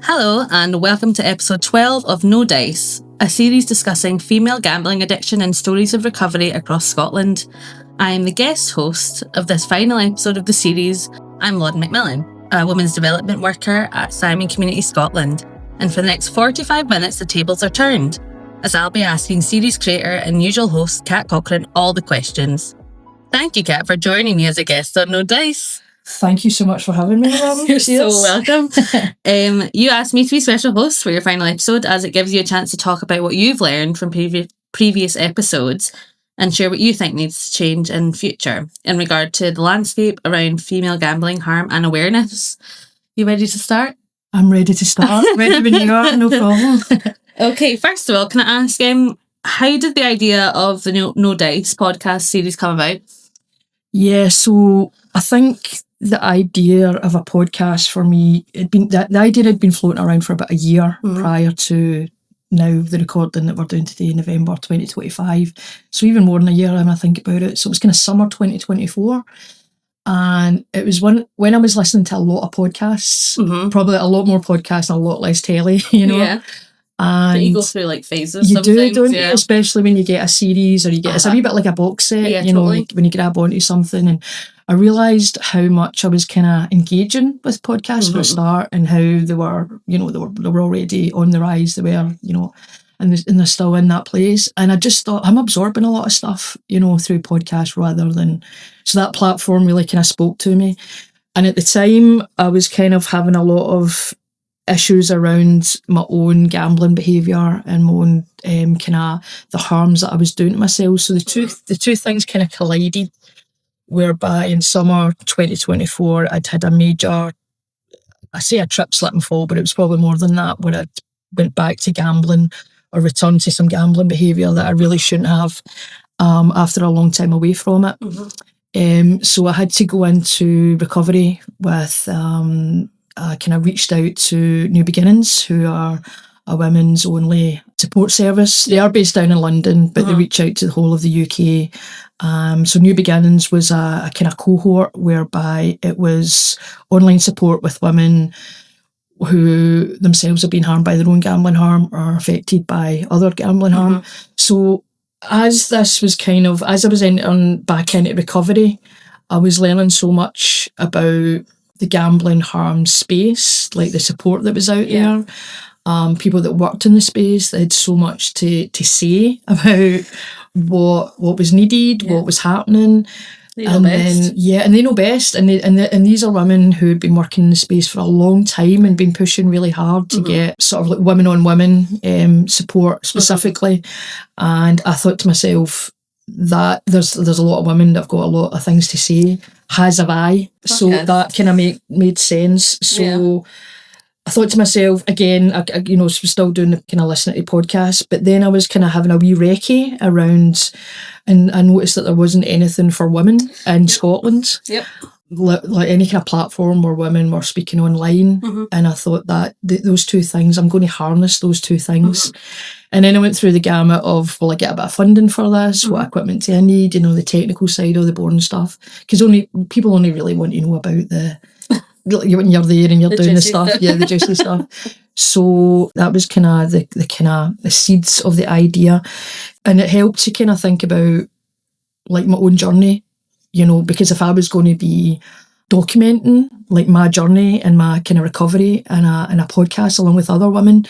Hello and welcome to episode 12 of No Dice, a series discussing female gambling addiction and stories of recovery across Scotland. I am the guest host of this final episode of the series. I'm Lauren McMillan, a women's development worker at Simon Community Scotland. And for the next 45 minutes, the tables are turned, as I'll be asking series creator and usual host Cat Cochrane all the questions. Thank you, Cat, for joining me as a guest on No Dice. Thank you so much for having me. You're so welcome. You asked me to be special host for your final episode, as it gives you a chance to talk about what you've learned from previous episodes and share what you think needs to change in future in regard to the landscape around female gambling, harm and awareness. You ready to start? I'm ready to start. Ready when you are, no problem. Okay, first of all, can I ask how did the idea of the No Dice podcast series come about? Yeah, so I think the idea of a podcast for me, the idea had been floating around for about a year prior to now the recording that we're doing today, November 2025. So even more than a year when I think about it. So it was kind of summer 2024. And it was when I was listening to a lot of podcasts, probably a lot more podcasts and a lot less telly, you know. Yeah. And but you go through like phases you sometimes. do, don't you? Especially when you get a series or you get, it's a wee bit like a box set, you know, when you grab onto something. And I realised how much I was kind of engaging with podcasts for a start, and how they were, you know, they were already on the rise. They were, you know, and they're still in that place. And I just thought, I'm absorbing a lot of stuff, you know, through podcasts rather than, so that platform really kind of spoke to me. And at the time, I was kind of having a lot of issues around my own gambling behaviour and my own kind of the harms that I was doing to myself. So the two things kind of collided, whereby in summer 2024 I'd had a major, I say a trip, slip and fall, but it was probably more than that, where I went back to gambling or returned to some gambling behaviour that I really shouldn't have after a long time away from it. So I had to go into recovery with I kind of reached out to New Beginnings, who are a women's only support service. They are based down in London, but they reach out to the whole of the UK. So New Beginnings was a kind of cohort whereby it was online support with women who themselves have been harmed by their own gambling harm or affected by other gambling harm. So as this was kind of, as I was back into recovery, I was learning so much about the gambling harm space, like the support that was out there, people that worked in the space that had so much to say about what was needed, what was happening. They know best. And they know best. And these are women who had been working in the space for a long time and been pushing really hard to get sort of like women on women support specifically. And I thought to myself that there's a lot of women that have got a lot of things to say. Have I? So that kind of made sense. So I thought to myself, again, I was still doing the kind of listening to podcasts, but then I was kind of having a wee recce around, and I noticed that there wasn't anything for women in Scotland. Like any kind of platform where women were speaking online. And I thought that those two things, I'm going to harness those two things. And then I went through the gamut of, will I get a bit of funding for this? What equipment do I need? You know, the technical side of the boring stuff. Because people only really want to know about when you're there and you're doing the stuff. The juicy stuff. So that was kind of the seeds of the idea. And it helped to kind of think about like my own journey, you know, because if I was going to be documenting like my journey and my kind of recovery in a podcast along with other women,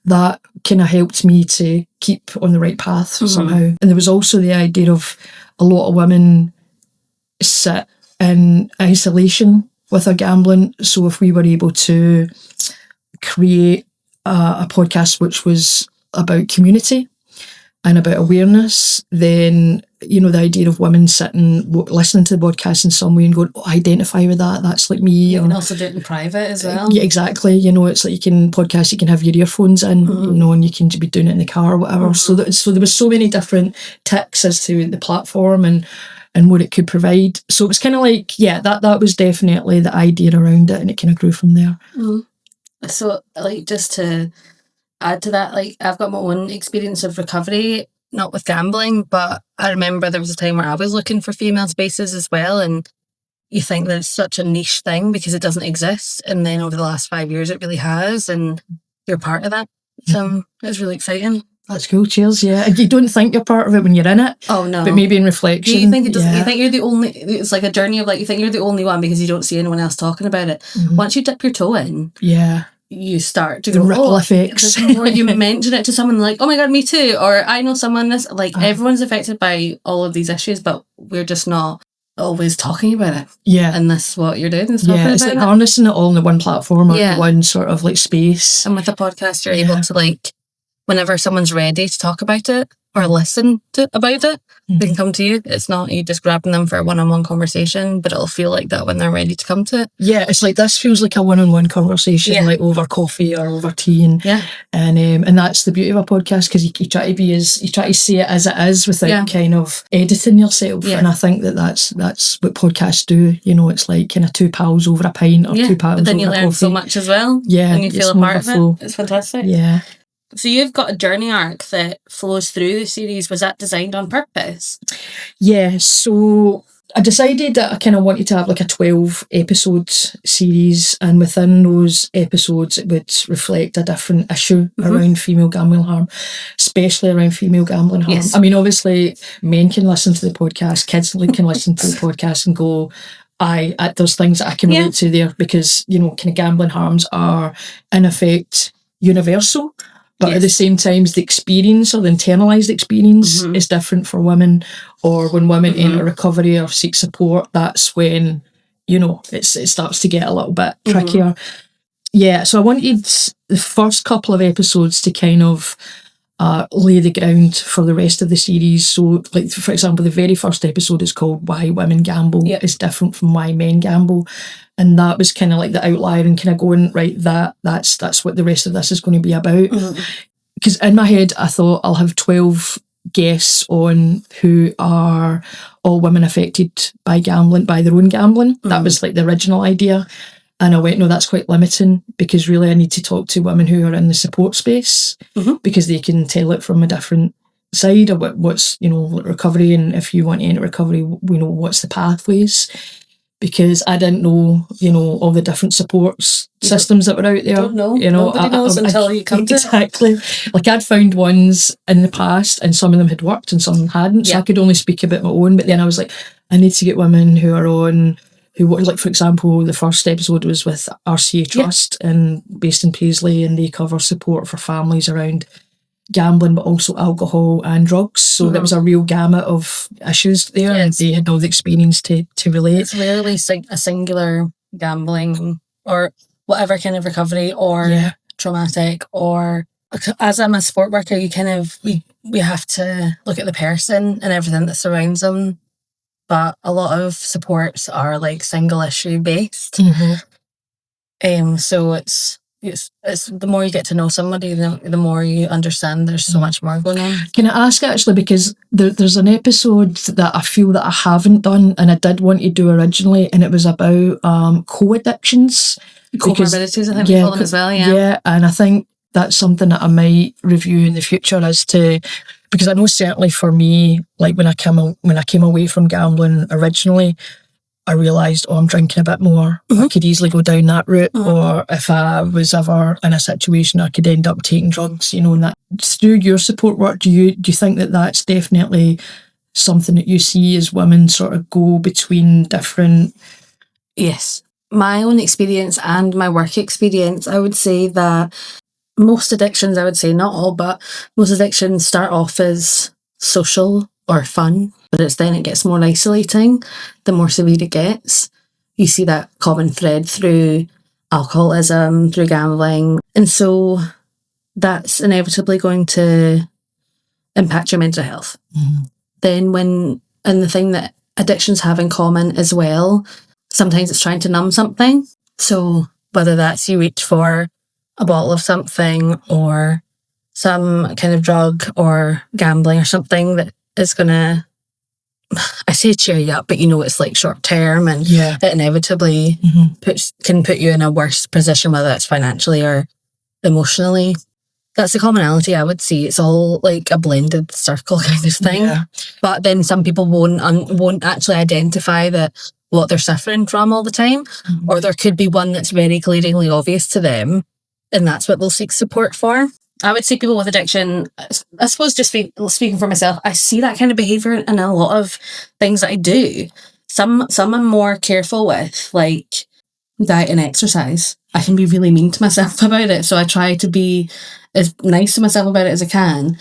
that kind of helped me to keep on the right path somehow. And there was also the idea of a lot of women sit in isolation with their gambling. So if we were able to create a podcast which was about community and about awareness, then, you know, the idea of women sitting, listening to the podcast in some way and going, oh, I identify with that, that's like me. You can also do it in private as well. Yeah, exactly. You know, it's like you can have your earphones in, you know, and you can be doing it in the car or whatever. So there was so many different ticks as to the platform and what it could provide. So it was kind of like, that was definitely the idea around it, and it kind of grew from there. So, like, just to add to that, like, I've got my own experience of recovery, not with gambling, but I remember there was a time where I was looking for female spaces as well, and you think that it's such a niche thing because it doesn't exist. And then over the last 5 years, it really has. And you're part of that. So it's really exciting. That's cool. Cheers. Yeah. You don't think you're part of it when you're in it. Oh, no. But maybe in reflection. Do you think it doesn't? You think you're the only, it's like a journey of like, you think you're the only one because you don't see anyone else talking about it. Once you dip your toe in, you start to the go, ripple effects. The more you mention it to someone like, oh my God, me too. Or I know someone this, like everyone's affected by all of these issues, but we're just not always talking about it. Yeah. And this is what you're doing. Is talking it's about like it. harnessing it all in the one platform or one sort of like space. And with a podcast, you're able to like, whenever someone's ready to talk about it or listen about it, they can come to you. It's not you just grabbing them for a one-on-one conversation, but it'll feel like that when they're ready to come to it. Yeah, it's like this feels like a one-on-one conversation, like over coffee or over tea, and that's the beauty of a podcast because you try to see it as it is without kind of editing yourself. And I think that's what podcasts do. You know, it's like kind of two pals over a pint or two pals over a coffee. But then you learn so much as well. Yeah, and you feel a part of it. It's fantastic. Yeah. So you've got a journey arc that flows through the series. Was that designed on purpose? Yeah, so I decided that I kind of wanted to have like a 12 episode series, and within those episodes it would reflect a different issue around female gambling harm, especially around female gambling harm. I mean, obviously men can listen to the podcast, kids can listen to the podcast and go, there's things that I can relate to there because, you know, kind of gambling harms are in effect universal. But at the same time, the experience or the internalised experience is different for women. Or when women enter recovery or seek support, that's when, you know, it starts to get a little bit trickier. Yeah, so I wanted the first couple of episodes to kind of lay the ground for the rest of the series. So, like, for example, the very first episode is called Why Women Gamble. It's different from Why Men Gamble. And that was kind of like the outlier and kind of going, right, that's what the rest of this is going to be about. Because in my head, I thought I'll have 12 guests on who are all women affected by gambling, by their own gambling. That was like the original idea. And I went, no, that's quite limiting because really I need to talk to women who are in the support space because they can tell it from a different side of what's, you know, recovery. And if you want to enter recovery, we know what's the pathways. Because I didn't know, you know, all the different supports systems that were out there. Don't know. You know, nobody knows until you come to it. Exactly. Like I'd found ones in the past and some of them had worked and some hadn't. So I could only speak about my own. But then I was like, I need to get women who are on, like for example, the first episode was with RCA Trust and based in Paisley, and they cover support for families around gambling but also alcohol and drugs, so there was a real gamut of issues there and they had all the experience to relate. It's rarely a singular gambling or whatever kind of recovery or traumatic, or as I'm a support worker, you kind of we have to look at the person and everything that surrounds them, but a lot of supports are like single issue based. So it's the more you get to know somebody, the more you understand there's so much more going on. Can I ask actually, because there's an episode that I feel that I haven't done and I did want to do originally, and it was about co-addictions. Comorbidities, I think we call them as well, Yeah, and I think that's something that I might review in the future because I know certainly for me, like when I came away from gambling originally, I realised, I'm drinking a bit more. I could easily go down that route. Or if I was ever in a situation, I could end up taking drugs, you know, and that. Through your support work, do you think that that's definitely something that you see as women sort of go between different... Yes. My own experience and my work experience, I would say that most addictions, I would say not all, but most addictions start off as social or fun, but it gets more isolating the more severe it gets. You see that common thread through alcoholism, through gambling, and so that's inevitably going to impact your mental health. Then and the thing that addictions have in common as well, sometimes it's trying to numb something. So whether that's you reach for a bottle of something or some kind of drug or gambling or something that is going to, I say cheer you up, but you know it's like short term and it inevitably can put you in a worse position, whether that's financially or emotionally. That's the commonality I would see. It's all like a blended circle kind of thing. But then some people won't actually identify that, what they're suffering from all the time, or there could be one that's very glaringly obvious to them, and that's what they'll seek support for. I would say people with addiction, I suppose just speaking for myself, I see that kind of behaviour in a lot of things that I do. Some I'm more careful with, like diet and exercise. I can be really mean to myself about it, so I try to be as nice to myself about it as I can.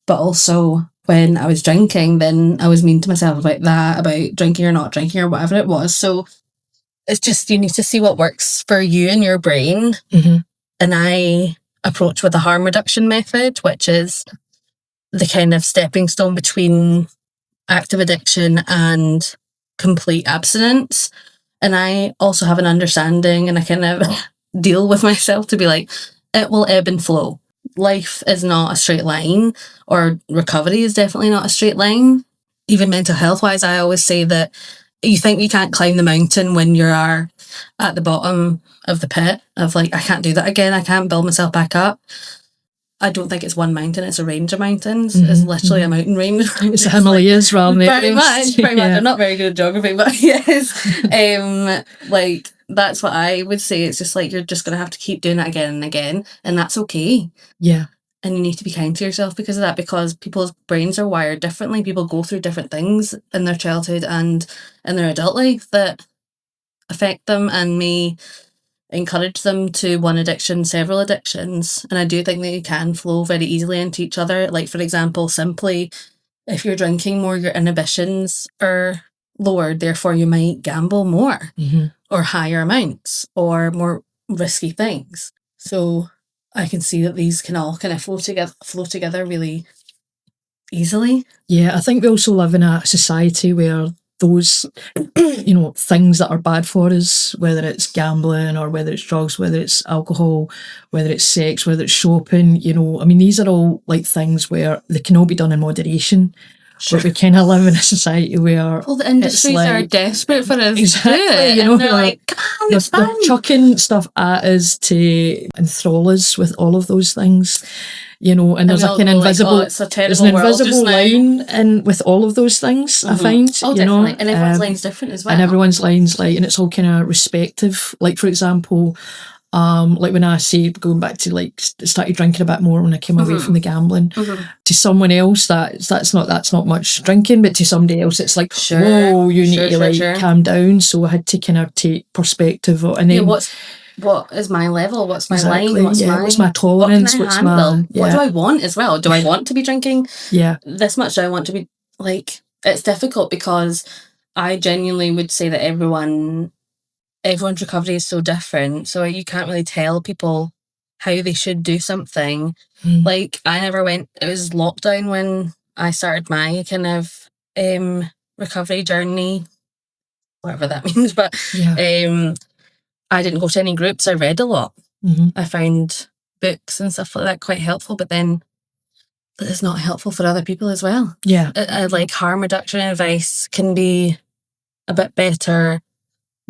But also, when I was drinking, then I was mean to myself about that, about drinking or not drinking or whatever it was. So it's just, you need to see what works for you and your brain. And I approach with a harm reduction method, which is the kind of stepping stone between active addiction and complete abstinence. And I also have an understanding, and I kind of deal with myself to be like, it will ebb and flow. Life is not a straight line, or recovery is definitely not a straight line. Even mental health wise, I always say that you think you can't climb the mountain when you are at the bottom of the pit of like, I can't do that again, I can't build myself back up. I don't think it's one mountain, it's a range of mountains. It's literally a mountain range. It's the Himalayas rather than pretty much. I'm not very good at geography, but yes. Like, that's what I would say. It's just like, you're just going to have to keep doing that again and again, and that's okay. Yeah. And you need to be kind to yourself because of that, because people's brains are wired differently. People go through different things in their childhood and in their adult life that affect them and may encourage them to one addiction, several addictions. And I do think that you can flow very easily into each other. Like, for example, simply, if you're drinking more, your inhibitions are lowered, therefore you might gamble more or higher amounts or more risky things. So I can see that these can all kind of flow together really easily. Yeah, I think we also live in a society where those, things that are bad for us, whether it's gambling or whether it's drugs, whether it's alcohol, whether it's sex, whether it's shopping, these are all like things where they can all be done in moderation. Sure. But we kind of live in a society where the industries are desperate for us. Exactly, they're like, come on, they're chucking stuff at us to enthrall us with all of those things. And there's like an invisible, line in with all of those things. I find, definitely, and everyone's line's different as well. And everyone's line's and it's all kind of respective. Like, for example, like when I say going back to like started drinking a bit more when I came away from the gambling, to someone else that's not much drinking, but to somebody else it's like, whoa, you need to calm down. So I had to kind of take perspective, and then what is my level? What's my line? What's my tolerance? What do I want as well? Do I want to be drinking this much? Do I want to be like? It's difficult because I genuinely would say that everyone's recovery is so different, so you can't really tell people how they should do something. Like, I never went, it was lockdown when I started my kind of recovery journey, whatever that means, but I didn't go to any groups. I read a lot. I found books and stuff like that quite helpful, but then it's not helpful for other people as well. Like, harm reduction advice can be a bit better.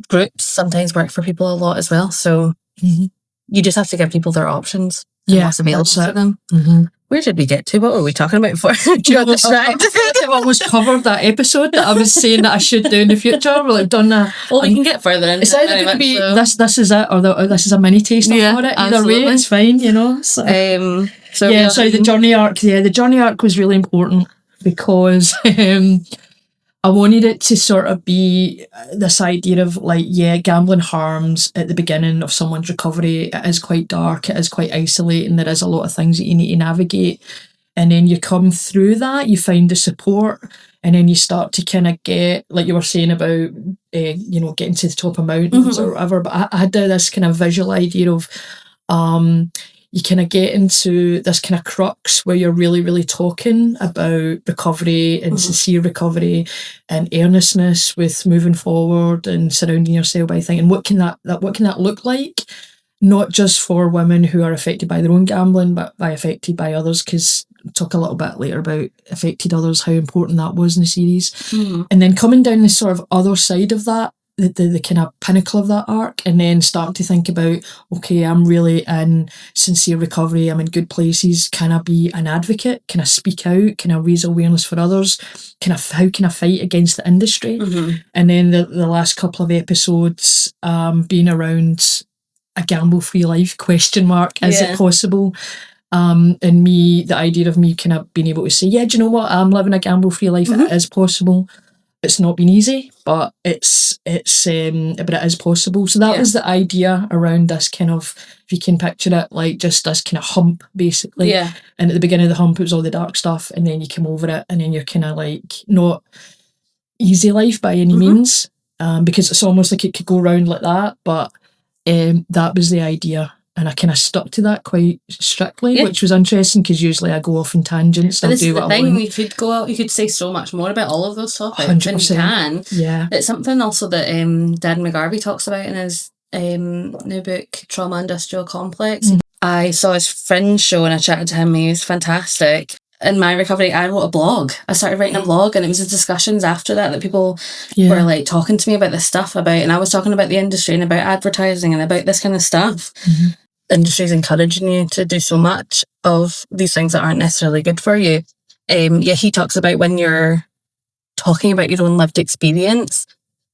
Groups sometimes work for people a lot as well, so you just have to give people their options and what's available to them. Where did we get to? What were we talking about before? Got distracted. I've almost covered that episode that I was saying that I should do in the future. Well, I've done that. Well, we can get further in. It's either going to be this is it, or this is a mini taste for it. Either absolutely. way, it's fine, So, the journey arc. Yeah, the journey arc was really important because I wanted it to sort of be this idea of like, gambling harms at the beginning of someone's recovery. It is quite dark, it is quite isolating, there is a lot of things that you need to navigate. And then you come through that, you find the support, and then you start to kind of get, like you were saying about, getting to the top of mountains or whatever. But I had this kind of visual idea of, you kind of get into this kind of crux where you're really, really talking about recovery and sincere recovery and earnestness with moving forward and surrounding yourself by things. And what can that look like? Not just for women who are affected by their own gambling, but affected by others, because we'll talk a little bit later about affected others, how important that was in the series. And then coming down the sort of other side of that, the kind of pinnacle of that arc, and then starting to think about, okay, I'm really in sincere recovery, I'm in good places, can I be an advocate, can I speak out, can I raise awareness for others, how can I fight against the industry? And then the last couple of episodes being around a gamble-free life, is it possible? And me, the idea of me kind of being able to say, yeah, do you know what, I'm living a gamble-free life, it is possible. It's not been easy, but but it is possible. So that was the idea around this kind of, if you can picture it, like just this kind of hump, basically. Yeah. And at the beginning of the hump, it was all the dark stuff, and then you come over it, and then you're kind of like, not easy life by any means, because it's almost like it could go round like that. But that was the idea. And I kind of stuck to that quite strictly, which was interesting, because usually I go off in tangents. But this is the thing, you could go out, you could say so much more about all of those topics. 100%. And you can. Yeah. It's something also that Dan McGarvey talks about in his new book, Trauma Industrial Complex. I saw his Fringe show and I chatted to him. He was fantastic. In my recovery, I wrote a blog. I started writing a blog, and it was the discussions after that people were like talking to me about this stuff and I was talking about the industry and about advertising and about this kind of stuff. Industry's encouraging you to do so much of these things that aren't necessarily good for you. He talks about when you're talking about your own lived experience,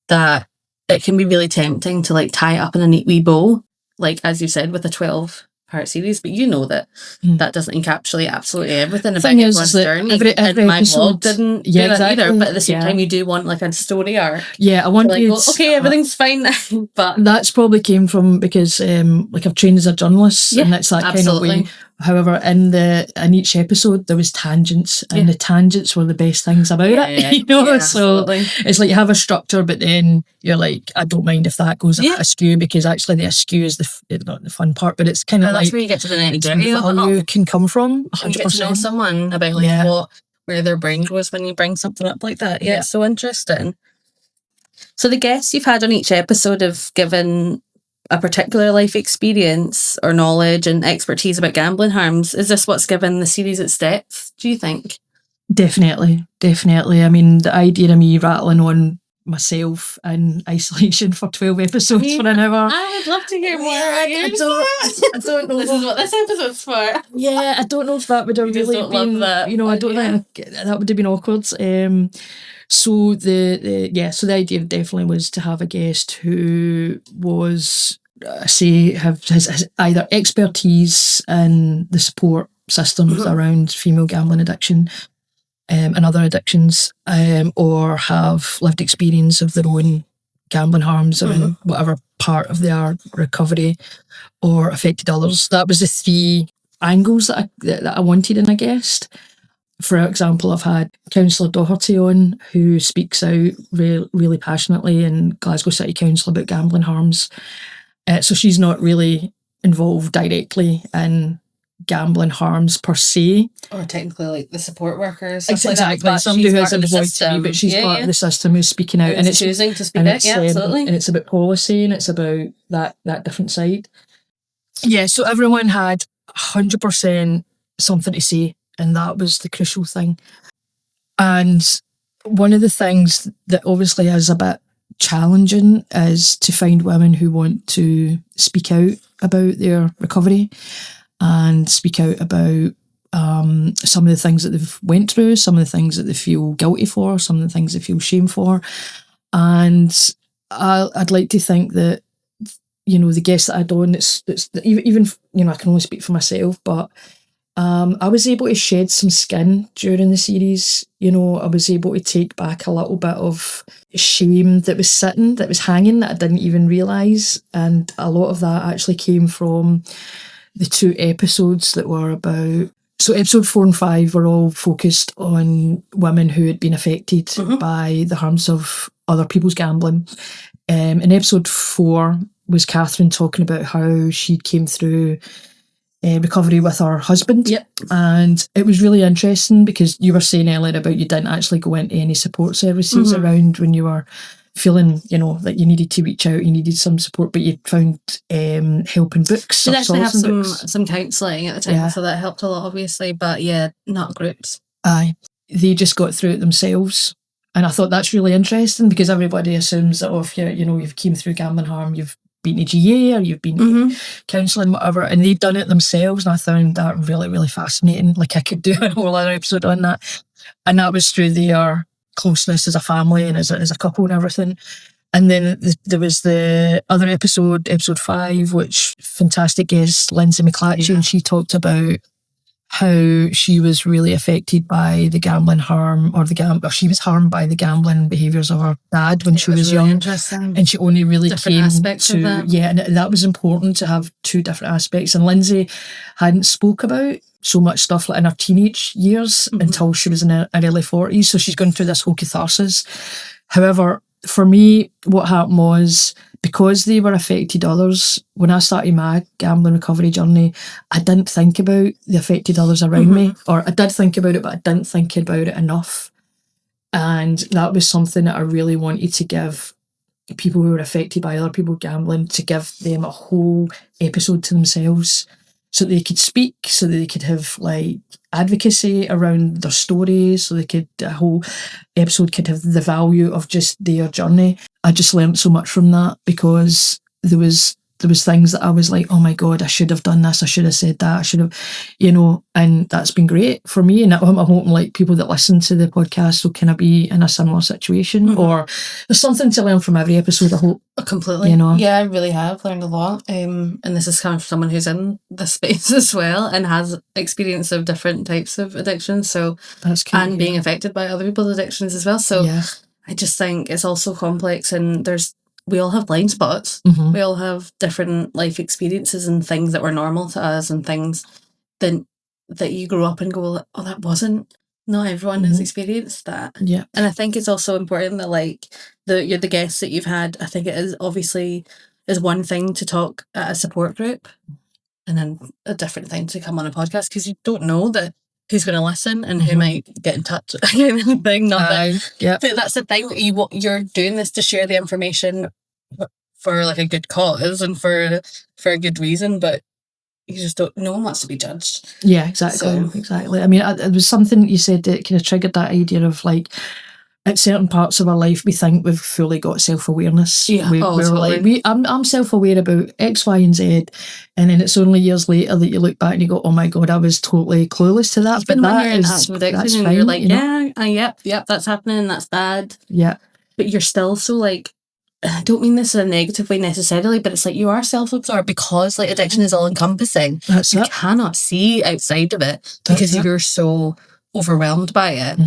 that it can be really tempting to like tie it up in a neat wee bow, like as you said, with a 12-part series, but you know that doesn't encapsulate absolutely everything about everyone's journey. Every my blog didn't do that either, but at the same time you do want like a story arc. I want like, well, okay, everything's fine now. But that's probably came from, because like I've trained as a journalist, and it's that kind of way. However, in each episode there was tangents, and the tangents were the best things about it. You know, so it's like you have a structure, but then you're like, I don't mind if that goes askew, because actually the askew is not the fun part, but it's kind of like that's where you get to the nitty-gritty of how you can come from. 100%. You get to know someone about like where their brain goes when you bring something up like that. It's so interesting. So the guests you've had on each episode have given a particular life experience or knowledge and expertise about gambling harms. Is this what's given the series its depth, do you think? Definitely. I mean, the idea of me rattling on myself in isolation for 12 episodes for an hour. I would love to hear more. I don't know. This is what this episode's for. Yeah, I don't know if that would have really been, that. You know, I don't think that would have been awkward. So the idea definitely was to have a guest who was, has either expertise in the support systems around female gambling addiction and other addictions, or have lived experience of their own gambling harms or in whatever part of their recovery, or affected others. That was the three angles that I wanted in a guest. For example, I've had Councillor Doherty on, who speaks out really passionately in Glasgow City Council about gambling harms. So she's not really involved directly in gambling harms per se. Or technically like the support workers. Exactly. Like Somebody who has a voice to me, but she's part of the system who's speaking out. And it's choosing to speak out, absolutely. And it's about policy, and it's about that different side. Yeah, so everyone had 100% something to say, and that was the crucial thing. And one of the things that obviously is a bit challenging is to find women who want to speak out about their recovery and speak out about some of the things that they've went through, some of the things that they feel guilty for, some of the things they feel shame for. And I'd like to think that, you know, the guests that I had on, it's even, you know, I can only speak for myself, but I was able to shed some skin during the series. You know, I was able to take back a little bit of shame that was hanging that I didn't even realise. And a lot of that actually came from the 2 episodes that were about... So episode 4 and 5 were all focused on women who had been affected by the harms of other people's gambling. In episode 4 was Catherine talking about how she came through recovery with her husband. Yep. And it was really interesting because you were saying earlier about you didn't actually go into any support services around when you were feeling, you know, that you needed to reach out, you needed some support, but you found help in books. Did actually have some counselling at the time, so that helped a lot, obviously, but yeah, not groups. Aye. They just got through it themselves. And I thought that's really interesting, because everybody assumes that if you've came through gambling harm, you've been to GA or you've been to counselling, whatever, and they've done it themselves. And I found that really, really fascinating. Like, I could do a whole other episode on that. And that was through their closeness as a family and as a couple and everything. And then there was the other episode 5, which fantastic guest, Lindsay McClatchy, and she talked about how she was really affected by the gambling harm, or she was harmed by the gambling behaviours of her dad when she was really young. Interesting. And she only really different came aspects to of that. Yeah, and that was important to have two different aspects. And Lindsay hadn't spoke about so much stuff like in her teenage years until she was in her early 40s. So she's going through this whole catharsis. However, for me, what happened was, because they were affected others, when I started my gambling recovery journey, I didn't think about the affected others around me. Or I did think about it, but I didn't think about it enough. And that was something that I really wanted to give people who were affected by other people gambling, to give them a whole episode to themselves, so they could speak, so that they could have like advocacy around their stories, so a whole episode could have the value of just their journey. I just learned so much from that, because there was things that I was like, oh my God, I should have done this, I should have said that, I should have, and that's been great for me. And I'm hoping like people that listen to the podcast will kind of be in a similar situation, or there's something to learn from every episode, I hope. Completely. Yeah, I really have learned a lot. And this is coming from someone who's in this space as well and has experience of different types of addictions. So that's cool, and being affected by other people's addictions as well. So I just think it's also complex, and we all have blind spots. We all have different life experiences and things that were normal to us, and things that you grow up and go, oh, that wasn't. Not everyone has experienced that. Yeah. And I think it's also important that like the guests that you've had, I think it is obviously is one thing to talk at a support group, and then a different thing to come on a podcast, because you don't know that who's going to listen and who might get in touch. But that's the thing. You're doing this to share the information for like a good cause and for a good reason, but you just don't. No one wants to be judged. Yeah, exactly. I mean, it was something you said that kind of triggered that idea of like, at certain parts of our life, we think we've fully got self-awareness. Yeah, we're like, I'm self-aware about X, Y, and Z, and then it's only years later that you look back and you go, oh my God, I was totally clueless to that. Even but when you're in active addiction and you're like, yep, that's happening, that's bad. Yeah. But you're still so like, I don't mean this in a negative way necessarily, but it's like you are self-absorbed, because like addiction is all-encompassing. That's you it. Cannot see outside of it, because you're so overwhelmed by it.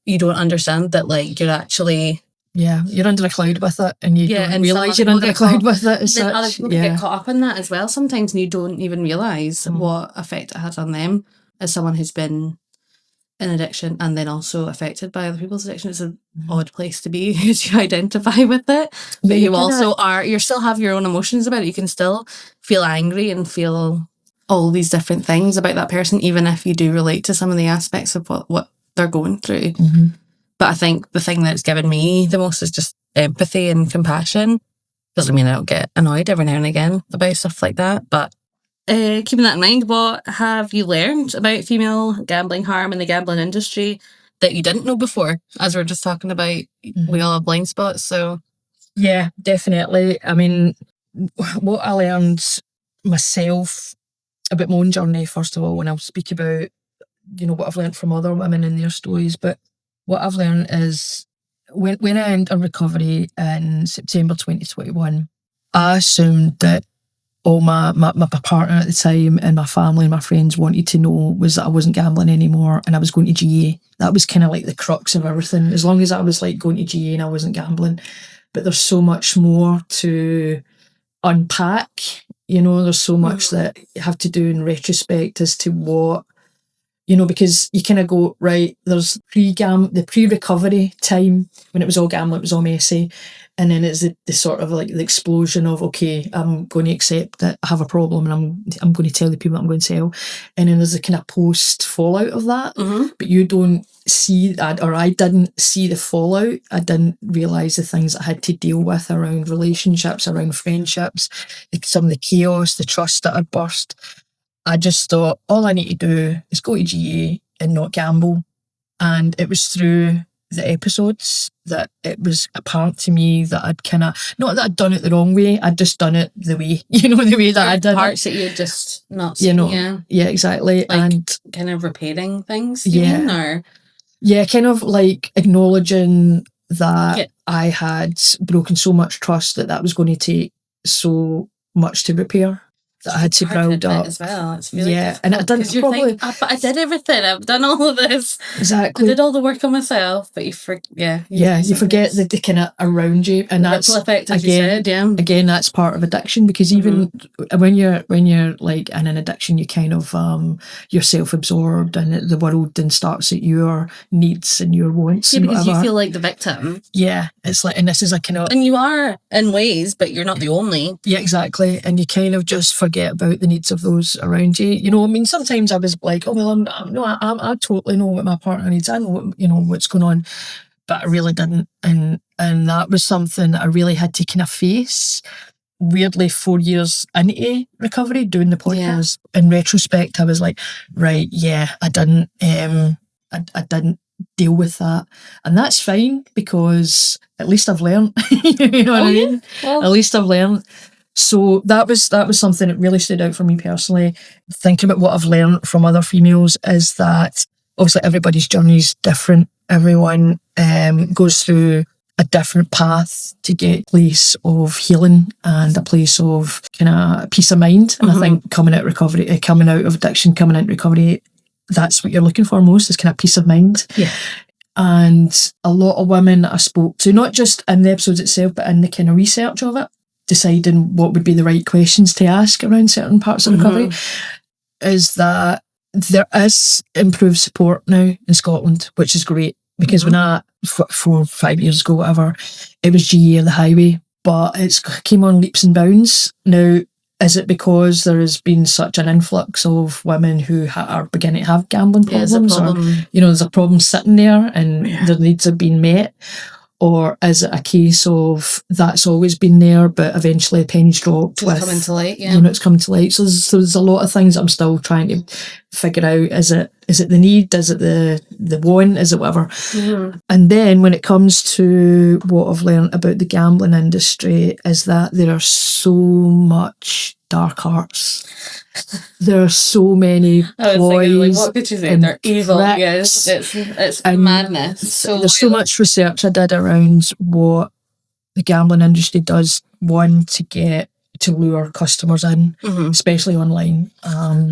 You don't understand that like you're actually... Yeah, you're under a cloud with it, and you don't realise you're under a cloud with it as such. Other people get caught up in that as well sometimes, and you don't even realise what effect it has on them as someone who's been in addiction and then also affected by other people's addiction. It's an odd place to be, because you identify with it, but you still have your own emotions about it. You can still feel angry and feel all these different things about that person, even if you do relate to some of the aspects of what they're going through. But I think the thing that's given me the most is just empathy and compassion. Doesn't mean I don't get annoyed every now and again about stuff like that, but keeping that in mind, what have you learned about female gambling harm in the gambling industry that you didn't know before? As we're just talking about, we all have blind spots, so... Yeah, definitely. I mean, what I learned myself about my own journey, first of all, when I'll speak about, what I've learned from other women and their stories, but what I've learned is when I entered recovery in September 2021, I assumed that all my partner at the time and my family and my friends wanted to know was that I wasn't gambling anymore and I was going to GA. That was kind of like the crux of everything. As long as I was like going to GA and I wasn't gambling. But there's so much more to unpack. There's so much that you have to do in retrospect as to what, because you kind of go, right, there's the pre-recovery time when it was all gambling, it was all messy. And then it's the sort of like the explosion of, okay, I'm going to accept that I have a problem and I'm going to tell the people that I'm going to tell. And then there's a kind of post fallout of that. But you don't see that, or I didn't see the fallout. I didn't realise the things I had to deal with around relationships, around friendships, some of the chaos, the trust that had burst. I just thought, all I need to do is go to GA and not gamble. And it was through the episodes that it was apparent to me that I'd kind of, not that I'd done it the wrong way, I'd just done it the way, the way that I did parts it. that you'd just not seen, Yeah, exactly. Like, and kind of repairing things, you mean, or? Yeah, kind of like acknowledging that I had broken so much trust that was going to take so much to repair. That I had to build up as well. It's really difficult. And I didn't probably. But I did everything. I've done all of this. Exactly. I did all the work on myself, but you forget the kind of around you, and that's ripple effect, as you said. Yeah. Again, that's part of addiction, because even when you're like in an addiction, you kind of you're self-absorbed, and the world then starts at your needs and your wants. Yeah, because whatever. You feel like the victim. Yeah, it's like, and this is a kind of, and you are in ways, but you're not the only. Yeah, exactly, and you kind of just forget about the needs of those around you. I mean, sometimes I was like, oh well, I totally know what my partner needs. I know what's going on, but I really didn't, and that was something that I really had to kind of face. Weirdly, 4 years into recovery, doing the podcast, in retrospect, I was like, right, yeah, I didn't deal with that, and that's fine, because at least I've learned. You know what I mean? Well, at least I've learned. So that was something that really stood out for me personally. Thinking about what I've learned from other females is that obviously everybody's journey is different. Everyone goes through a different path to get a place of healing and a place of kind of peace of mind. And I think coming out of addiction, coming into recovery, that's what you're looking for most, is kind of peace of mind. Yeah. And a lot of women that I spoke to, not just in the episodes itself, but in the kind of research of it, deciding what would be the right questions to ask around certain parts of recovery, is that there is improved support now in Scotland, which is great, because when 4 or 5 years ago, whatever, it was GA on the highway, but it's came on leaps and bounds. Now, is it because there has been such an influx of women who are beginning to have gambling problems, or there's a problem sitting there and their needs have been met? Or is it a case of that's always been there, but eventually a penny's dropped? It's coming to light, it's coming to light. So there's a lot of things I'm still trying to figure out. Is it the need? Is it the want? Is it whatever? And then when it comes to what I've learned about the gambling industry, is that there are so much dark arts. There are so many ploys. What could you say? They're evil. Yes, it's madness. So there's so much research I did around what the gambling industry does. One, to lure customers in, especially online,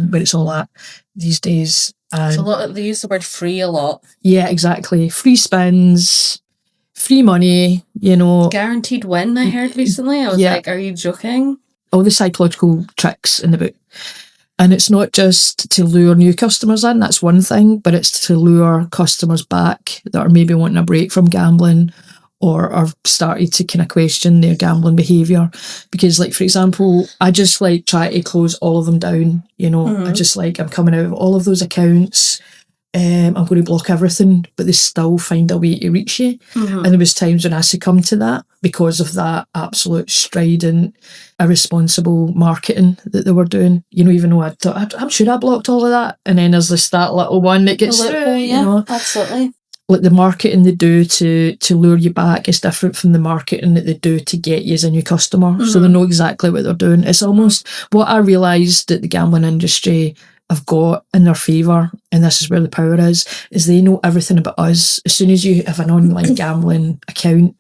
where it's all at these days. So they use the word free a lot. Yeah, exactly. Free spins, free money. Guaranteed win. I heard recently. I was like, "Are you joking?" All the psychological tricks in the book. And it's not just to lure new customers in, that's one thing, but it's to lure customers back that are maybe wanting a break from gambling, or are started to kind of question their gambling behaviour. Because, like, for example, I just like try to close all of them down. I just like, I'm coming out of all of those accounts. I'm going to block everything, but they still find a way to reach you. And there was times when I succumbed to that because of that absolute strident, irresponsible marketing that they were doing. Even though I'm sure I blocked all of that. And then there's that little one that gets through, absolutely. Like the marketing they do to lure you back is different from the marketing that they do to get you as a new customer. So they know exactly what they're doing. It's almost what I realised that the gambling industry have got in their favour, and this is where the power is they know everything about us. As soon as you have an online gambling account,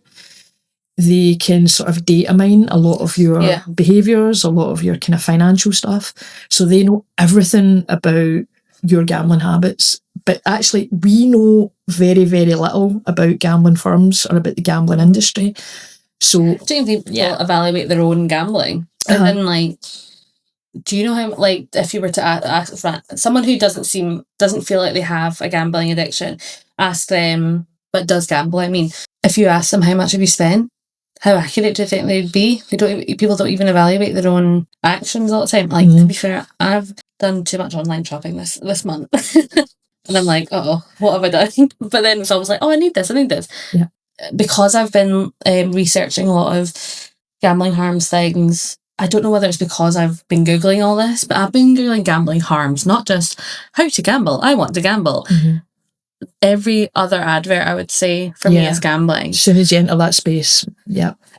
they can sort of data mine a lot of your behaviours, a lot of your kind of financial stuff. So they know everything about your gambling habits. But actually, we know very, very little about gambling firms or about the gambling industry. So do you think people evaluate their own gambling? And then, do you know how, if you were to ask someone who doesn't feel like they have a gambling addiction, ask them, but does gamble? I mean, if you ask them how much have you spent, how accurate do you think they'd be? People don't even evaluate their own actions all the time. To be fair, I've done too much online shopping this month. And I'm like, what have I done? But then it's always like, I need this. Yeah. Because I've been researching a lot of gambling harms things. I don't know whether it's because I've been Googling all this, but I've been Googling gambling harms, not just how to gamble. I want to gamble. every other advert, I would say, for me is gambling. As soon as you enter that space,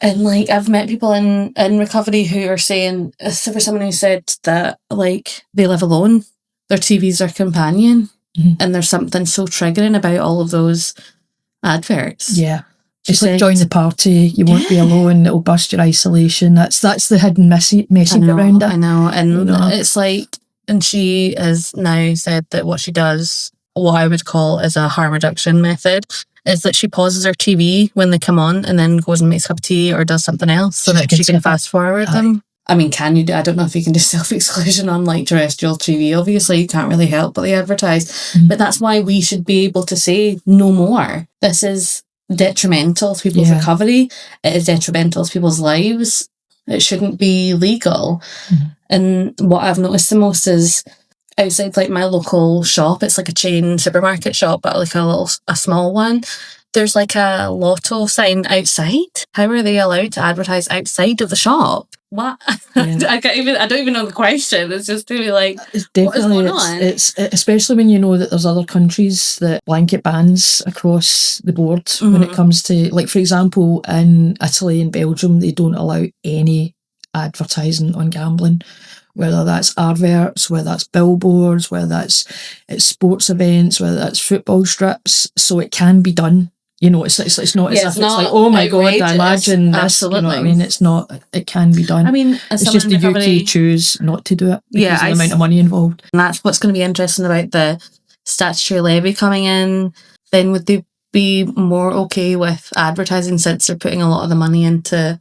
And like, I've met people in recovery who are saying, so for someone who said that like they live alone, their TV's their companion, and there's something so triggering about all of those adverts. Yeah. It's like join the party, you won't be alone, it'll bust your isolation. That's the hidden message around it. I know. And it's like, and she has now said that what she does, what I would call is a harm reduction method, is that she pauses her TV when they come on and then goes and makes a cup of tea or does something else so that she can fast forward them. I mean, can you do, I don't know if you can do self-exclusion on like terrestrial TV. Obviously, you can't really help but they advertise. But that's why we should be able to say no more. This is detrimental to people's recovery. It is detrimental to people's lives. It shouldn't be legal. And what I've noticed the most is outside like my local shop, it's like a chain supermarket shop, but like a small one. There's like a lotto sign outside. How are they allowed to advertise outside of the shop? What? I don't even know the question. It's just to be like, it's definitely, what is going on? It's especially when you know that there's other countries that blanket bans across the board when it comes to, like, for example, in Italy and Belgium, they don't allow any advertising on gambling, whether that's adverts, whether that's billboards, whether that's at sports events, whether that's football strips. So it can be done. You know, it's not as if it's like, oh my God, I imagine this. Absolutely. You know what I mean? It's not, it can be done. I mean, it's just the UK choose not to do it because of the amount of money involved. And that's what's going to be interesting about the statutory levy coming in. Then would they be more okay with advertising since they're putting a lot of the money into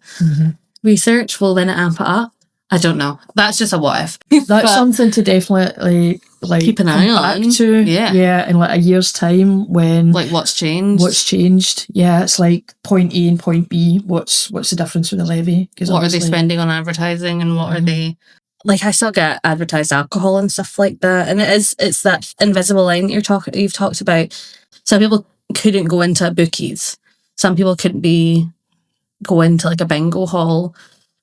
research? Will then it amp it up? I don't know. That's just a what if. That's something to definitely like keep an eye on. To. Yeah, in like a year's time when like what's changed. Yeah, it's like point A and point B. What's the difference with the levy? Because what are they spending on advertising and what are they, like, I still get advertised alcohol and stuff like that, and it's that invisible line you've talked about. Some people couldn't go into bookies. Some people couldn't go into like a bingo hall.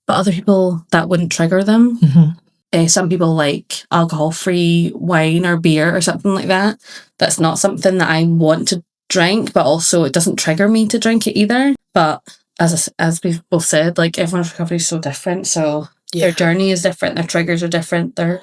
But other people, that wouldn't trigger them. Some people like alcohol-free wine or beer or something like that. That's not something that I want to drink, but also it doesn't trigger me to drink it either. But as we've both said, like, everyone's recovery is so different. So their journey is different, their triggers are different, their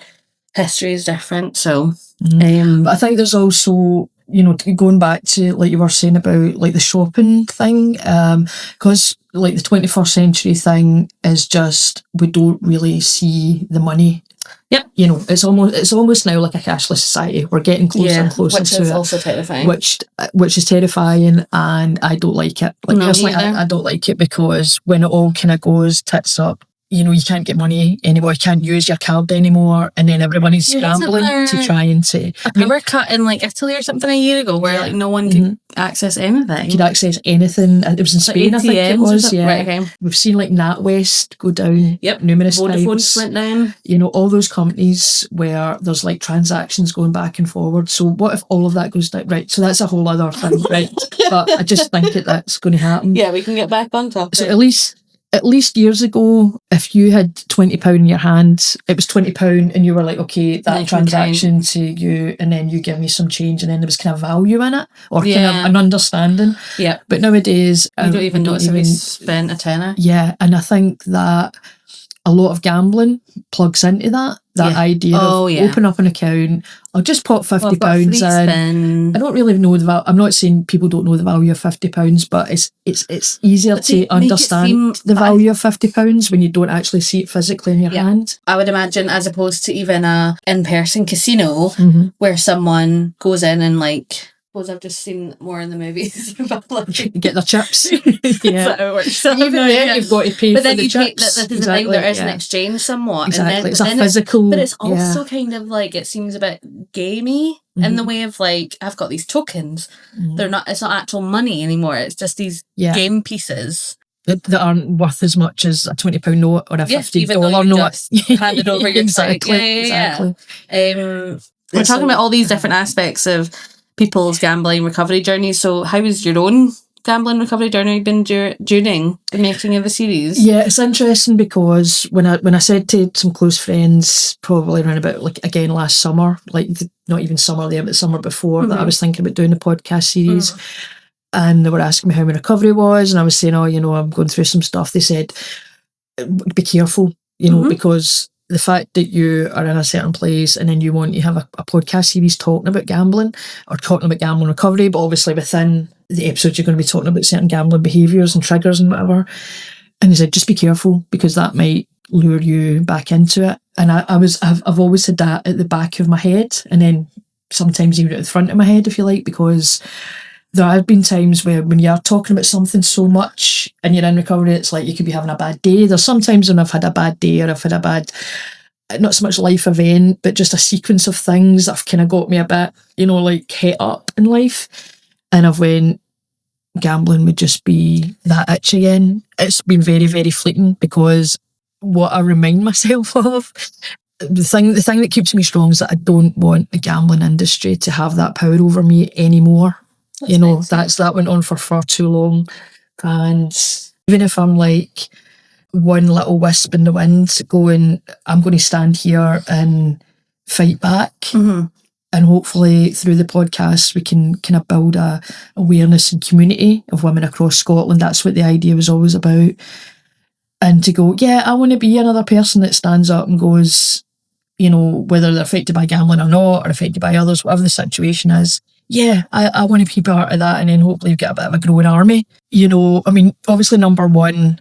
history is different. So, but I think there's also, you know, going back to like you were saying about like the shopping thing, because like the 21st century thing is just, we don't really see the money. You know, it's almost now like a cashless society. We're getting closer and closer to it. Which is also terrifying. Which is terrifying, and I don't like it. Like, personally, I don't like it because when it all kind of goes tits up, you know, you can't get money anymore, you can't use your card anymore, and then everybody's scrambling to try and say... A power cut in like Italy or something a year ago where like no one could access anything. You could access anything. It was in Spain, I think it was. Right, okay. We've seen like NatWest go down numerous times. Vodafone went down. You know, all those companies where there's like transactions going back and forward. So what if all of that goes down? Right, so that's a whole other thing, right? But I just think that's going to happen. Yeah, we can get back on topic. So at least years ago, if you had £20 in your hand, it was £20 and you were like, okay, that transaction to you, and then you give me some change, and then there was kind of value in it, or kind of an understanding. But nowadays, you don't even notice if you spent a tenner. And I think that a lot of gambling plugs into that idea of open up an account, I'll just pop £50 in. I don't really know the value. I'm not saying people don't know the value of £50, but it's easier to understand the value of £50 when you don't actually see it physically in your hand. I would imagine, as opposed to even a in-person casino where someone goes in and like, I've just seen more in the movies about like, get their chips. So even then you've got to pay for the chips. This is the thing, there is an exchange somewhat. Exactly. And then, it's a physical... But it's also kind of like, it seems a bit gamey in the way of like, I've got these tokens. It's not actual money anymore. It's just these game pieces. That aren't worth as much as a £20 note or a $50 note. Handed over your exactly. We're talking about all these different aspects of people's gambling recovery journeys. So how is your own gambling recovery journey been during the making of the series? Yeah, it's interesting because when I said to some close friends, probably around about, like, again last summer, like not even summer there, but summer before, that I was thinking about doing a podcast series, and they were asking me how my recovery was, and I was saying, oh, I'm going through some stuff. They said, be careful, because the fact that you are in a certain place and then you want to have a podcast series talking about gambling or talking about gambling recovery, but obviously within the episodes you're going to be talking about certain gambling behaviours and triggers and whatever. And he said, just be careful, because that might lure you back into it. And I've always had that at the back of my head, and then sometimes even at the front of my head, if you like, because there have been times where when you're talking about something so much and you're in recovery, it's like you could be having a bad day. There's sometimes when I've had a bad day, or I've had a bad, not so much life event, but just a sequence of things that have kind of got me a bit, like het up in life. And I've went, gambling would just be that itch again. It's been very, very fleeting, because what I remind myself of, the thing that keeps me strong is that I don't want the gambling industry to have that power over me anymore. That went on for far too long. And even if I'm like one little wisp in the wind going, I'm going to stand here and fight back. And hopefully through the podcast we can kind of build a awareness and community of women across Scotland. That's what the idea was always about. And to go, yeah, I want to be another person that stands up and goes, whether they're affected by gambling or not, or affected by others, whatever the situation is. Yeah, I want to be part of that, and then hopefully get a bit of a growing army. Obviously number one,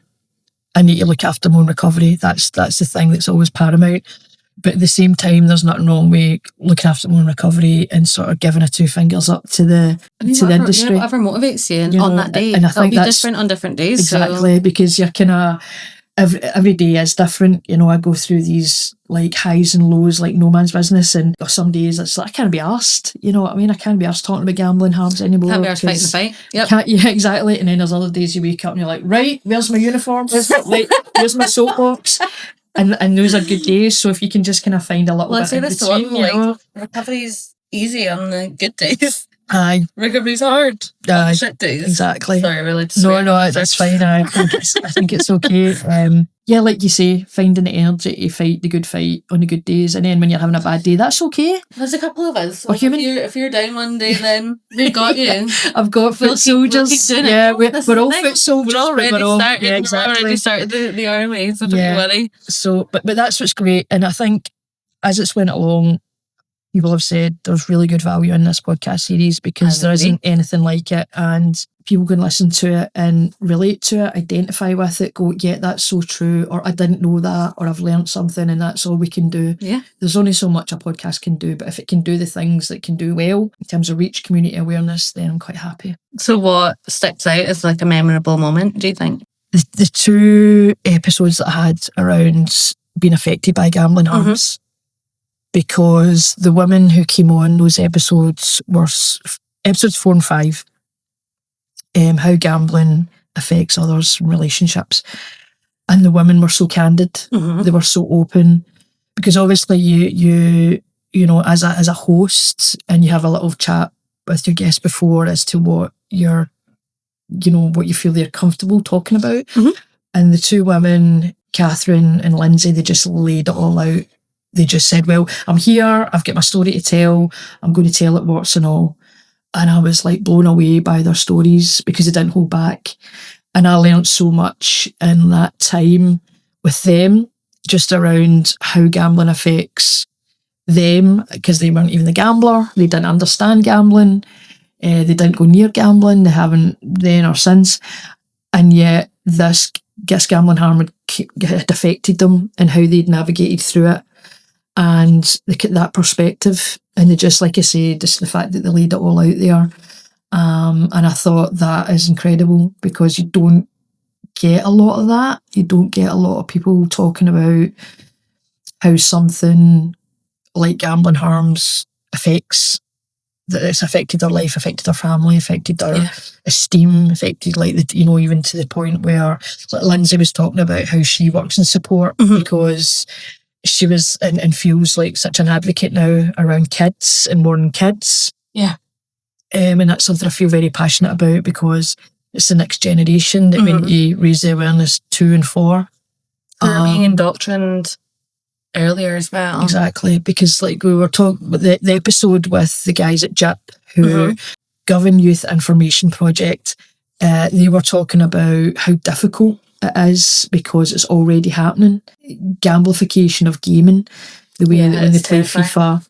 I need to look after my own recovery. That's the thing that's always paramount. But at the same time, there's nothing wrong with looking after my own recovery and sort of giving a two fingers up to the industry. Whatever motivates you on that day. And I think that's different on different days. Exactly, so. Because you're kind of, every day is different. I go through these like highs and lows like no man's business, and some days it's like I can't be arsed. You know what I mean? I can't be arsed talking about gambling harms anymore. Can't be arsed fighting the fight. Yep. Yeah, exactly. And then there's other days you wake up and you're like, right, where's my uniform? Where's my soapbox? And those are good days. So if you can just kind of find a little bit in between, recovery's easy on the good days. Aye. Recovery's hard. Aye. Shit days. Exactly. Sorry, really. No, that's fine. I think it's okay. Yeah, like you say, finding the energy to fight the good fight on the good days, and then when you're having a bad day, that's okay. There's a couple of us. We're human. If you're down one day, then we've got you. I've got foot soldiers. We're all foot soldiers. We're already started the army, so don't worry. So, but that's what's great, and I think as it's went along, people have said there's really good value in this podcast series because there isn't anything like it, and people can listen to it and relate to it, identify with it, go, yeah, that's so true, or I didn't know that, or I've learnt something, and that's all we can do. Yeah. There's only so much a podcast can do, but if it can do the things that it can do well in terms of reach, community awareness, then I'm quite happy. So what sticks out as like a memorable moment, do you think? The two episodes that I had around being affected by gambling harms, because the women who came on those episodes were episodes 4 and 5, how gambling affects others' relationships, and the women were so candid. They were so open, because obviously you know as a host, and you have a little chat with your guests before as to what what you feel they're comfortable talking about, and the two women, Catherine and Lindsay, they just laid it all out. They just said, well, I'm here, I've got my story to tell, I'm going to tell it warts and all. And I was like blown away by their stories because they didn't hold back. And I learnt so much in that time with them, just around how gambling affects them, because they weren't even the gambler, they didn't understand gambling, they didn't go near gambling, they haven't then or since. And yet this gambling harm had affected them and how they'd navigated through it. And that perspective, and they just, like I say, just the fact that they laid it all out there. And I thought that is incredible, because you don't get a lot of that. You don't get a lot of people talking about how something like gambling harms affects, that it's affected their life, affected their family, affected their esteem, affected even to the point where like Lindsay was talking about how she works in support because she was and feels like such an advocate now around kids and warning kids. Yeah. And that's something I feel very passionate about, because it's the next generation that we need to raise the awareness to and for. They're being indoctrined earlier as well. Exactly, because like we were talking the episode with the guys at JIP who govern Youth Information Project, they were talking about how difficult it is because it's already happening. Gamblification of gaming, the way that when they play FIFA,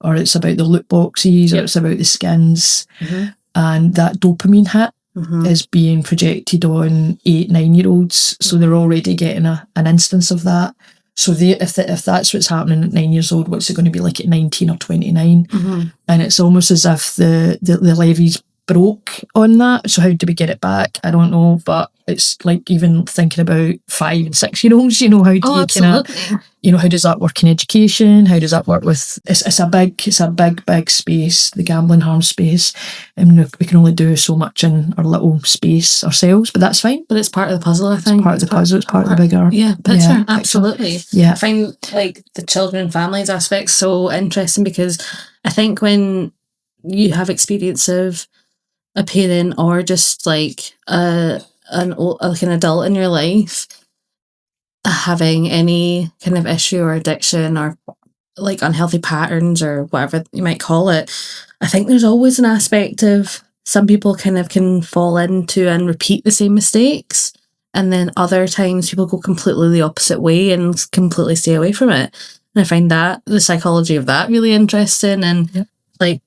or it's about the loot boxes, or it's about the skins, and that dopamine hit is being projected on 8-9-year-olds, so they're already getting an instance of that. So if that's what's happening at 9 years old, what's it going to be like at 19 or 29? And it's almost as if the levees broke on that. So how do we get it back? I don't know, but it's like even thinking about 5 and 6 year olds, how do you how does that work in education? How does that work with, it's a big space, the gambling harm space, and we can only do so much in our little space ourselves, but that's fine. But it's part of the puzzle, I think. It's part of the puzzle, it's part of the bigger picture, absolutely. Yeah. I find like the children and families aspect so interesting, because I think when you have experience of a parent or just like an adult in your life having any kind of issue or addiction or like unhealthy patterns or whatever you might call it, I think there's always an aspect of some people kind of can fall into and repeat the same mistakes, and then other times people go completely the opposite way and completely stay away from it. And I find that the psychology of that really interesting, and like,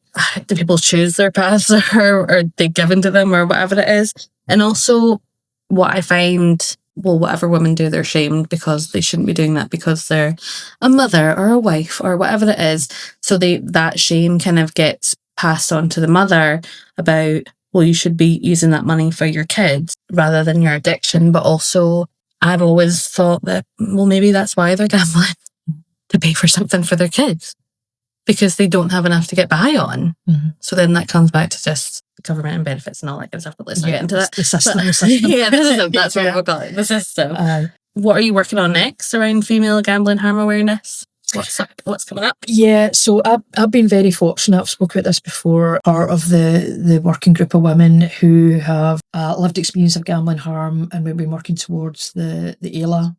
do people choose their paths or are they given to them or whatever it is? And also what I find, well, whatever women do, they're shamed because they shouldn't be doing that because they're a mother or a wife or whatever it is. So that shame kind of gets passed on to the mother about, well, you should be using that money for your kids rather than your addiction. But also I've always thought that, well, maybe that's why they're gambling, to pay for something for their kids, because they don't have enough to get by on. So then that comes back to just government and benefits and all that kind of stuff. But let's not get into that. The system. Yeah, the system. That's what we'll call it. The system. What are you working on next around female gambling harm awareness? What's coming up? Yeah, so I've been very fortunate. I've spoken about this before. Part of the working group of women who have lived experience of gambling harm, and we've been working towards the AILA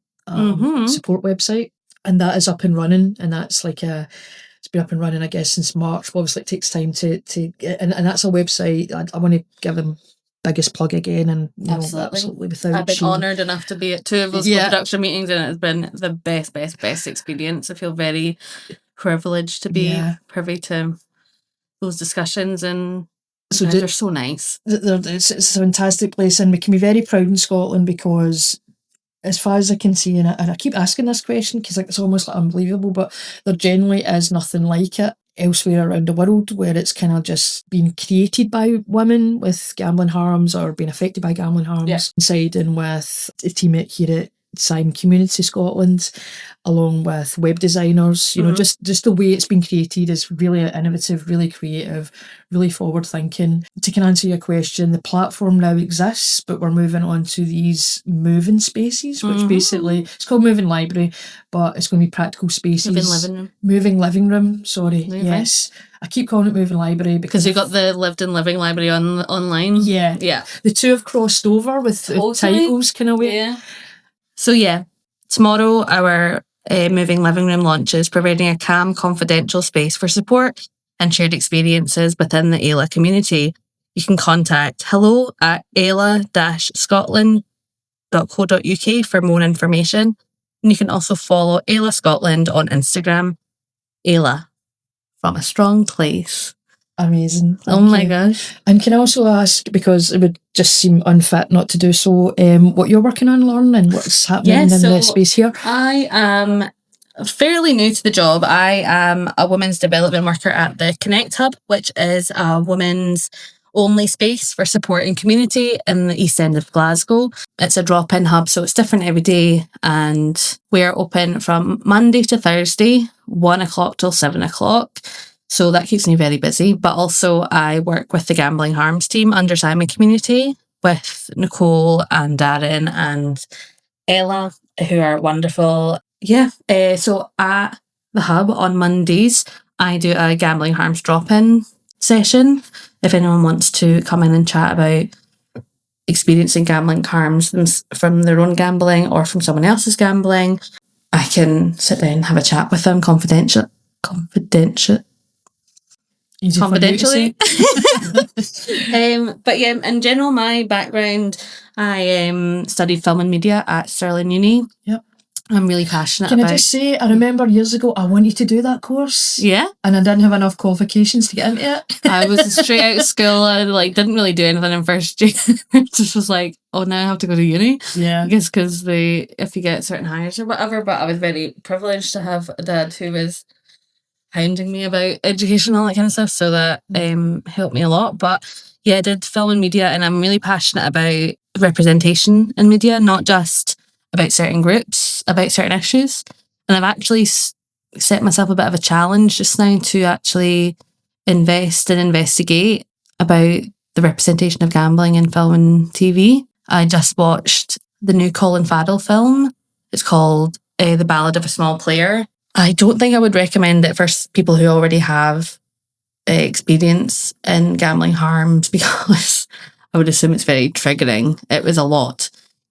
support website, and that is up and running. And that's like it's been up and running, I guess, since March. Obviously, it takes time to get, and that's a website. I want to give them biggest plug again, and absolutely without I've been honoured enough to be at 2 of those production meetings, and it has been the best experience. I feel very privileged to be privy to those discussions, and so they're so nice. It's a fantastic place, and we can be very proud in Scotland because, as far as I can see, and I keep asking this question because like it's almost like unbelievable, but there generally is nothing like it elsewhere around the world where it's kind of just been created by women with gambling harms or being affected by gambling harms, siding with the team here at Sign Community Scotland, along with web designers. Just the way it's been created is really innovative, really creative, really forward thinking. To can answer your question, the platform now exists, but we're moving on to these moving spaces, which basically it's called Moving Library, but it's going to be practical spaces. Moving living room. Sorry, yes. I keep calling it Moving Library because you've got the lived and living library online. Yeah. The two have crossed over with the titles kind of way. Yeah. So tomorrow our Moving Living Room launches, providing a calm, confidential space for support and shared experiences within the AILA community. You can contact hello@aila-scotland.co.uk for more information. And you can also follow AILA Scotland on Instagram. AILA, from a strong place. Amazing. Thank you. My gosh. And can I also ask, because it would just seem unfit not to do so, what you're working on, Lauren, and what's happening in the space here? I am fairly new to the job. I am a women's development worker at the Connect Hub, which is a women's only space for support and community in the East End of Glasgow. It's a drop-in hub, so it's different every day, and we're open from Monday to Thursday, 1 o'clock till 7 o'clock. So that keeps me very busy. But also I work with the Gambling Harms team under Simon Community with Nicole and Darren and Ella, who are wonderful. So at the hub on Mondays, I do a Gambling Harms drop-in session. If anyone wants to come in and chat about experiencing gambling harms them from their own gambling or from someone else's gambling, I can sit down and have a chat with them confidentially. But yeah, in general, my background, I studied film and media at Stirling Uni. Yep. I'm really passionate Can I just say, I remember years ago I wanted to do that course. Yeah. And I didn't have enough qualifications to get into it. I was straight out of school. I didn't really do anything in first year. Just was like, oh, now I have to go to uni. Yeah. I guess because if you get certain hires or whatever, but I was very privileged to have a dad who was hounding me about education and all that kind of stuff, so that helped me a lot. But yeah, I did film and media, and I'm really passionate about representation in media, not just about certain groups, about certain issues. And I've actually set myself a bit of a challenge just now to actually invest and investigate about the representation of gambling in film and TV. I just watched the new Colin Farrell film. It's called The Ballad of a Small Player. I don't think I would recommend it for people who already have experience in gambling harms, because I would assume it's very triggering. It was a lot.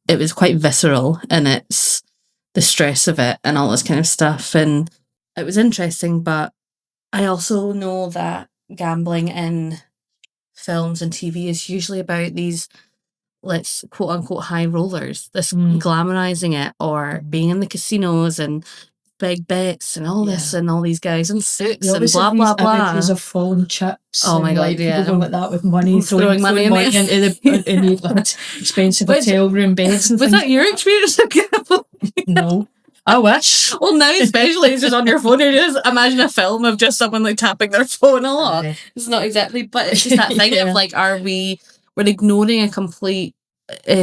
It was quite visceral in its the stress of it and all this kind of stuff. And it was interesting, but I also know that gambling in films and TV is usually about these, let's quote unquote, high rollers, this glamorizing it, or being in the casinos and big bets and all this, and all these guys in suits and blah blah blah. Images of falling chips. Oh my god! People going like that with money, throwing money into the expensive hotel room beds. And was things. That your experience of gambling? No, I wish. Well, now especially it's just on your phone. You just imagine a film of just someone tapping their phone a lot. It's not exactly, but it's just that thing of we're ignoring a complete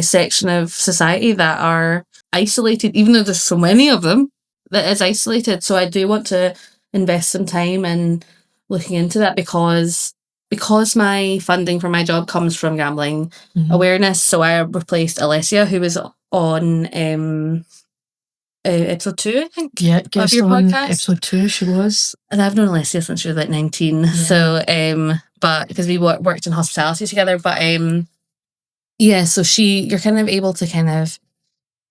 section of society that are isolated, even though there's so many of them. That is isolated. So I do want to invest some time in looking into that, because my funding for my job comes from gambling awareness. So I replaced Alessia, who was on episode 2, I think. Yeah, of your podcast. Episode 2, she was. And I've known Alessia since she was 19. Yeah. So but because we worked in hospitality together, but so you're kind of able to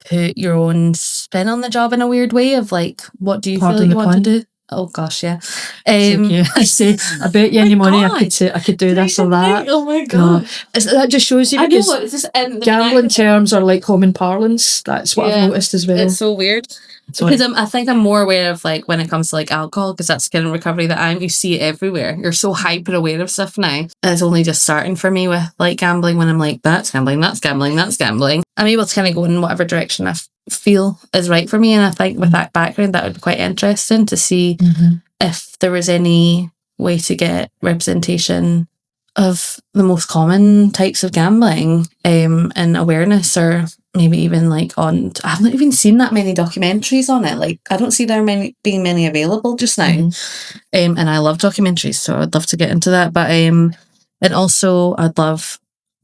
put your own spin on the job in a weird way of what do you feel like you want to do? Oh gosh, yeah. I say, I bet you any money I could do this or that. Oh my god. That just shows you, because gambling terms are like common parlance. That's what I've noticed as well. It's so weird. Because I think I'm more aware of when it comes to alcohol, because that's kind of recovery that you see it everywhere. You're so hyper aware of stuff now. And it's only just starting for me with gambling, when I'm that's gambling, that's gambling, that's gambling. I'm able to go in whatever direction I feel is right for me. And I think with that background, that would be quite interesting to see if there was any way to get representation of the most common types of gambling and awareness, or maybe even on, I haven't even seen that many documentaries on it. I don't see there being many available just now. And I love documentaries, so I'd love to get into that. But and also I'd love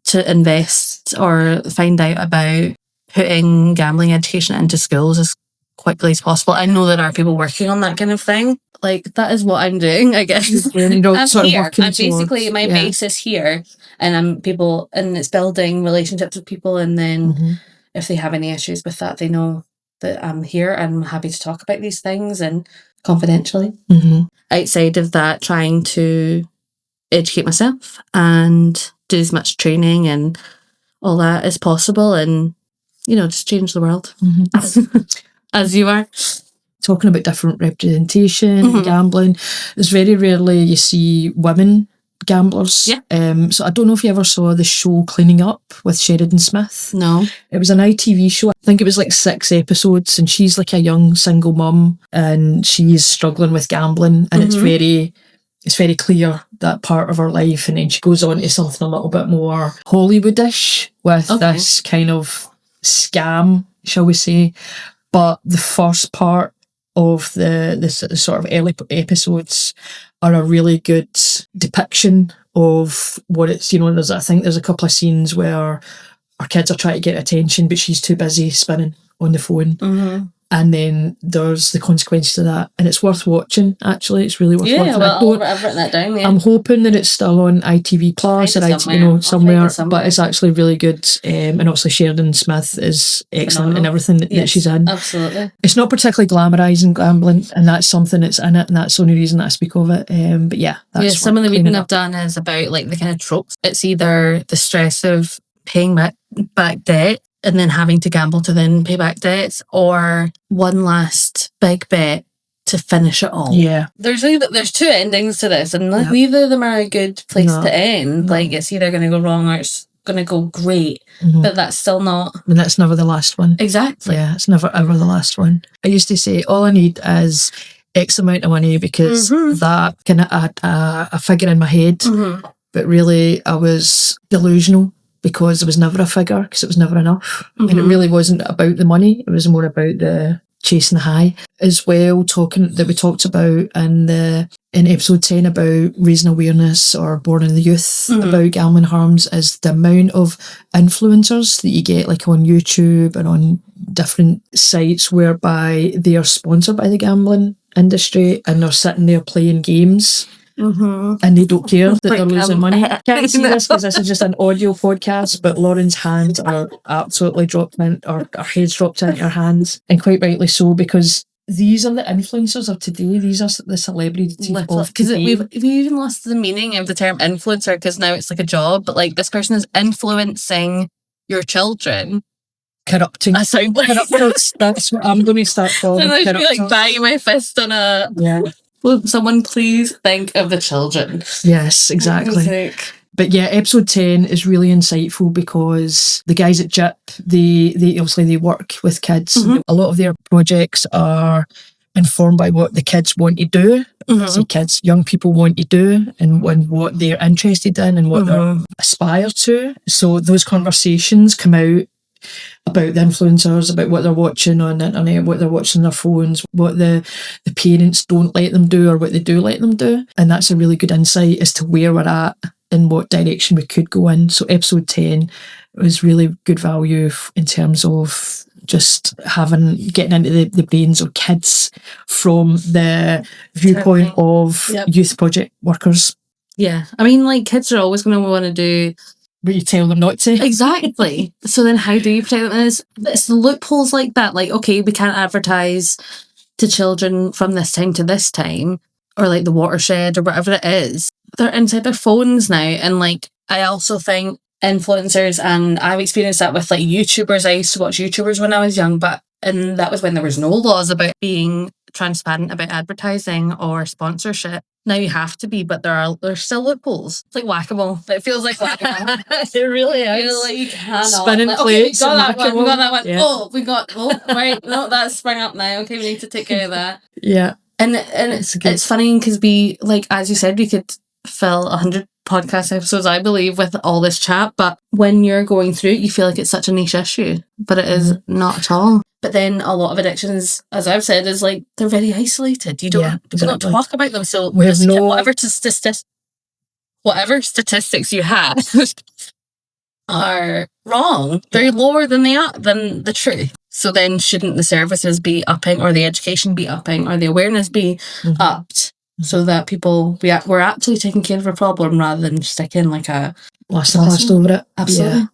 to invest or find out about putting gambling education into schools as quickly as possible. I know there are people working on that kind of thing. That is what I'm doing, I guess. I'm here. I'm basically, my base is here, and it's building relationships with people, and then if they have any issues with that, they know that I'm here. I'm happy to talk about these things, and confidentially. Outside of that, trying to educate myself and do as much training and all that as possible, and just change the world as you are. Talking about different representation, gambling, there's very rarely you see women gamblers. Yeah. So I don't know if you ever saw the show Cleaning Up with Sheridan Smith. No. It was an ITV show. I think it was 6 episodes, and she's a young single mum, and she's struggling with gambling, and it's very clear that part of her life, and then she goes on to something a little bit more Hollywoodish with this kind of scam, shall we say. But the first part of the sort of early episodes are a really good depiction of what it's, I think there's a couple of scenes where our kids are trying to get attention, but she's too busy spinning on the phone. And then there's the consequences of that. And it's worth watching, actually. It's really worth watching. Yeah, well, I've written that down, yeah. I'm hoping that it's still on ITV Plus or somewhere, but it's actually really good. And obviously Sheridan Smith is excellent in everything that she's in. Absolutely. It's not particularly glamorising gambling, and that's something that's in it, and that's the only reason that I speak of it. But yeah, that's some of the reading I've done is about like the kind of tropes. It's either the stress of paying back debt and then having to gamble to then pay back debts, or one last big bet to finish it all. Yeah. There's two endings to this, and neither of them are a good place to end. No. Like, it's either going to go wrong or it's going to go great, but that's still not... And that's never the last one. Exactly. Yeah, it's never ever the last one. I used to say, all I need is X amount of money, because that kind of had a figure in my head, but really I was delusional, because there was never a figure, because it was never enough. And it really wasn't about the money, it was more about the chasing the high. As well, we talked about in episode 10 about raising awareness, or born in the youth, about gambling harms, is the amount of influencers that you get, like on YouTube and on different sites, whereby they are sponsored by the gambling industry and they're sitting there playing games. And they don't care that they're losing money. I can't see this because this is just an audio podcast, but Lauren's hands are absolutely dropped in, or her head's dropped into her hands, and quite rightly so, because these are the influencers of today. These are the celebrities of today. We've even lost the meaning of the term influencer, because now it's like a job, but like this person is influencing your children. Corrupting. I sound like that's what I'm going to start calling. I should be like banging my fist on a... Yeah. Will someone please think of the children? Yes, exactly. But yeah, episode 10 is really insightful, because the guys at JIP, they obviously they work with kids. A lot of their projects are informed by what the kids want to do. So young people want to do, and what they're interested in, and what they aspire to. So those conversations come out about the influencers, about what they're watching on the internet, what they're watching on their phones, what the parents don't let them do or what they do let them do. And that's a really good insight as to where we're at and what direction we could go in. So episode 10 was really good value in terms of just getting into the brains of kids from the viewpoint of youth project workers. Yeah. I mean, like, kids are always going to want to do but you tell them not to. Exactly. So then how do you protect them? And it's the loopholes like that. Like, okay, we can't advertise to children from this time to this time, or like the watershed or whatever it is. They're inside their phones now. And like, I also think influencers, and I've experienced that with like YouTubers. I used to watch YouTubers when I was young, and that was when there was no laws about being transparent about advertising or sponsorship. Now you have to be, but there's still loopholes. It's like whack-a-mole. It feels like whack-a-mole. It really is. You know, like, you cannot. Spinning plates. We got that one. Yeah. Right. No, that's sprung up now. Okay, we need to take care of that. Yeah. And it's funny because we, like, as you said, we could fill 100 podcast episodes, I believe, with all this chat, but when you're going through it, you feel like it's such a niche issue, but it is not at all. But then a lot of addictions, as I've said, is like they're very isolated. You don't talk about them. So we have whatever statistics you have are wrong. They're lower than the truth. So then shouldn't the services be upping, or the education be upping, or the awareness be upped, so that we're actually taking care of a problem rather than sticking like a last over it? Absolutely. Yeah.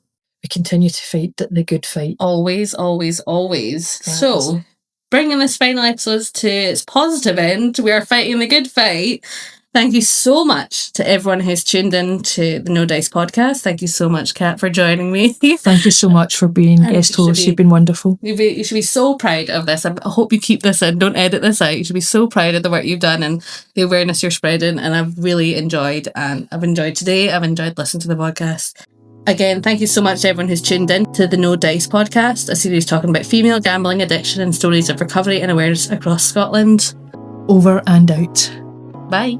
We continue to fight the good fight. Always, always, always. Yes. So, bringing this final episode to its positive end, we are fighting the good fight. Thank you so much to everyone who's tuned in to the No Dice podcast. Thank you so much, Kat, for joining me. Thank you so much for being guest host. You've been wonderful. You should be so proud of this. I hope you keep this in. Don't edit this out. You should be so proud of the work you've done and the awareness you're spreading. And I've really enjoyed, and I've enjoyed today. I've enjoyed listening to the podcast. Again, thank you so much to everyone who's tuned in to the No Dice podcast, a series talking about female gambling addiction and stories of recovery and awareness across Scotland. Over and out. Bye.